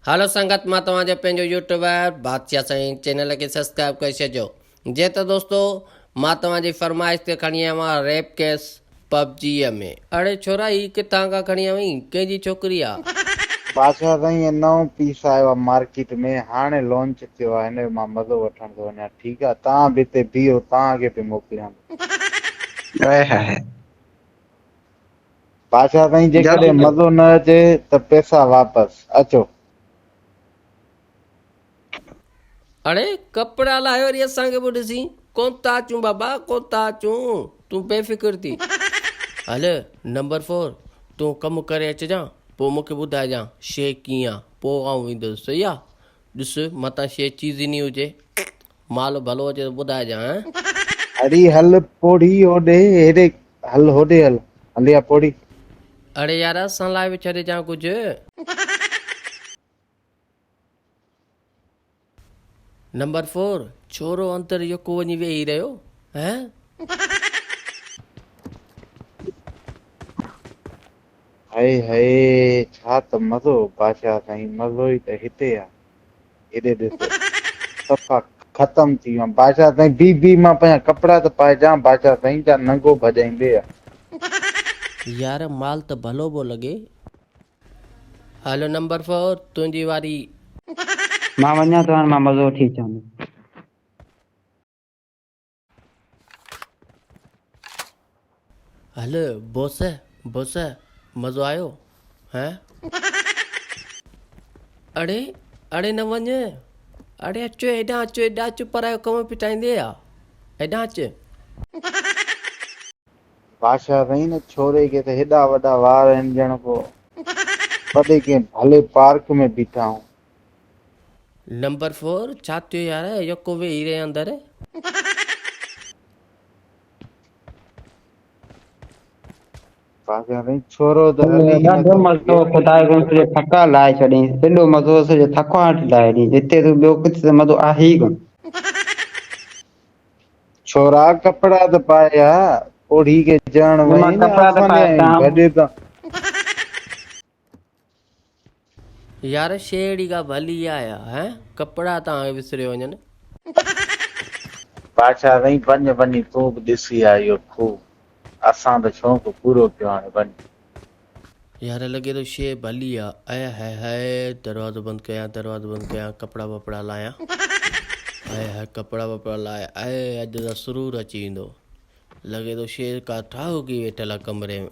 Hello संगत मां तव्हांजो पंहिंजो यूट्यूबर बादशाह साईं चैनल खे सब्सक्राइब करे छॾियो। जे त दोस्तो मां तव्हांजी फरमाइश ते खणी आयो आहियां रैप केस पबजीअ में। अड़े छोरा ही किथां खां खणी आई कंहिंजी छोकिरी आहे? बादशाह साईं नओं पीस आयो आहे मार्केट में, हाणे लॉन्च थियो आहे, हिन जो मां मज़ो वठण थो वञा। ठीकु आहे, तव्हां बि हिते बीहो, तव्हांखे बि मोकिलियां। बादशाह साईं जेकॾहिं मज़ो न अचे त पैसा वापसि अचो। अड़े कपिड़ा लाहियो वरी असांखे बि ॾिसी। कोन था अचूं बाबा, कोन था अचूं, तूं बेफ़िक्र थी हल। नंबर 4 तूं कमु करे अचिजांइ, पोइ मूंखे ॿुधाइजांइ शइ कीअं आहे, पोइ आउं ईंदुसि। सही आहे? ॾिस मतां शइ चीज़ी हुजे, माल भलो हुजे त ॿुधाइजांइ। अड़ी हल पोड़ी होॾे, हेॾे हल, होॾे हल, हलिया पोड़ी। अड़े यार असां लाइ बि छॾिजांइ कुझु। नंबर 4 छोरो अंदरि यको वञी वेही रहियो हैं। हाय हाय, छा त मज़ो बादशाह साईं, मज़ो ई त हिते आहे। हेॾे ॾिसो सफ़ा ख़तम थी वियो। बादशाह साईं बी मां पंहिंजा कपिड़ा त पाइजां, बादशाह साईं जा नंगो भॼाईंदे आहे। यार माल त भलो पियो लॻे। हलो नंबर 4 तुंहिंजी वारी। मां वञा थो, हाणे मां मज़ो वठी अचां। हल बोस बोस, मज़ो आयो हैं? अड़े अड़े न वञ, अड़े अचो हेॾां, अचो हेॾां, अचो परायो कमु पिटाईंदे आहे, हेॾां अच। बादशाह साईं न छोरे खे त हेॾा वॾा वार आहिनि ॼण पोइ वॾे कंहिं भले पार्क में बीठा हूं। नंबर 4 छा थियो यार, यको वेही रहे अंदरि। बादशाह साईं छोरो त हली ॾाढो नथो मज़ो, सघे। ख़ुदा जो सॼो थका लाहे छॾियईं, एॾो मज़ो सॼो थकावट लाहे ॾियईं। हिते त ॿियो कुझु त मज़ो आहे ई कोन। छोरा कपिड़ा त पाया, ओढ़ी के ॼण मां वई न कपिड़ा त असांजे पाता। गॾु त यार शइ अहिड़ी का भली आया हैं, कपिड़ा तव्हांखे विसरियो वञनि। बादशाह साईं वञी तूं बि ॾिसी आ इहो खूह, असां त शौक़ु पूरो कयो, हाणे वञ। यार लॻे थो शइ भली आहे। आया हाय हाय, दरवाज़ो बंदि कयां, दरवाज़ो बंदि कयां, कपिड़ा वपिड़ा लाहियां। हाय हाय कपिड़ा वपिड़ा लाहे, ऐं अॼु त सुरूर अची वेंदो। लॻे थो शइ का ठाहकी वेठल आहे कमरे में।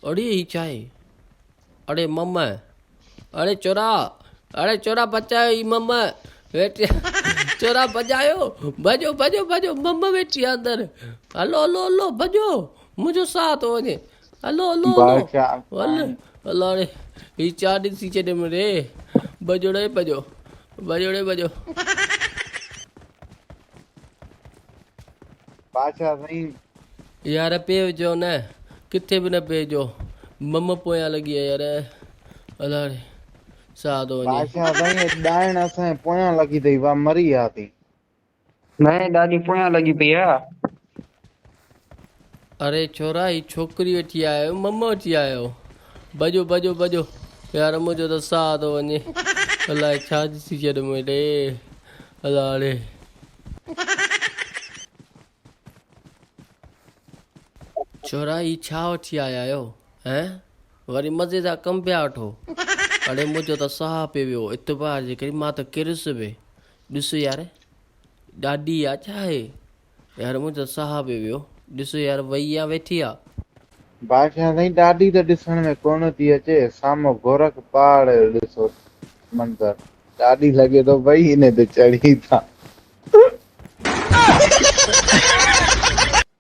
अड़े ही छा आहे? अड़े मम, अड़े चोरा, अड़े चोरा बचायो, ही मम वेठी। चोरा भॼायो, भॼो भॼो भॼो, मम वेठी आहे अंदरि। हलो हलो हलो भॼो, मुंहिंजो साह थो वञे। हलो हलो हलो बादशाह हल साईं हलो। अड़े ही छा ॾिसी छॾियमि रे, भॼो रे भॼो, भॼो रे भॼो। बादशाह साईं यार पइजो न, किथे बि न पइजो, मम पोयां लॻी आहे यार। अलाए साह थो वञे। बादशाह साईं ॾाइण असांजे पोयां लॻी अथई, वाह मरी वियासीं। न ॾाढी पोयां लॻी पई आहे। अरे छोरा ही छोकिरी वेठी आयो, मम वठी आयो, भॼो भॼो भॼो। यार मुंहिंजो त साह थो वञे, अलाए छा ॾिसी छॾियमि हेॾे। अलाए छोरा ही छा वठी आया आहियो हैं? वरी मज़े जा कम पिया वठो। अड़े मुंहिंजो त साह पियो वियो इतबार जे करे, मां त किरियुसि बि। ॾिस यार ॾाढी आहे छा आहे यार, मुंहिंजो साह पियो वियो। ॾिस यार वई आहे, वेठी आहे। बादशाह साईं ॾाढी त ॾिसण में कोन थी अचे, साम्हूं गोरख पहाड़ जो ॾिसो मंज़र, ॾाढी लॻे थो भई हिन ते चढ़ी था।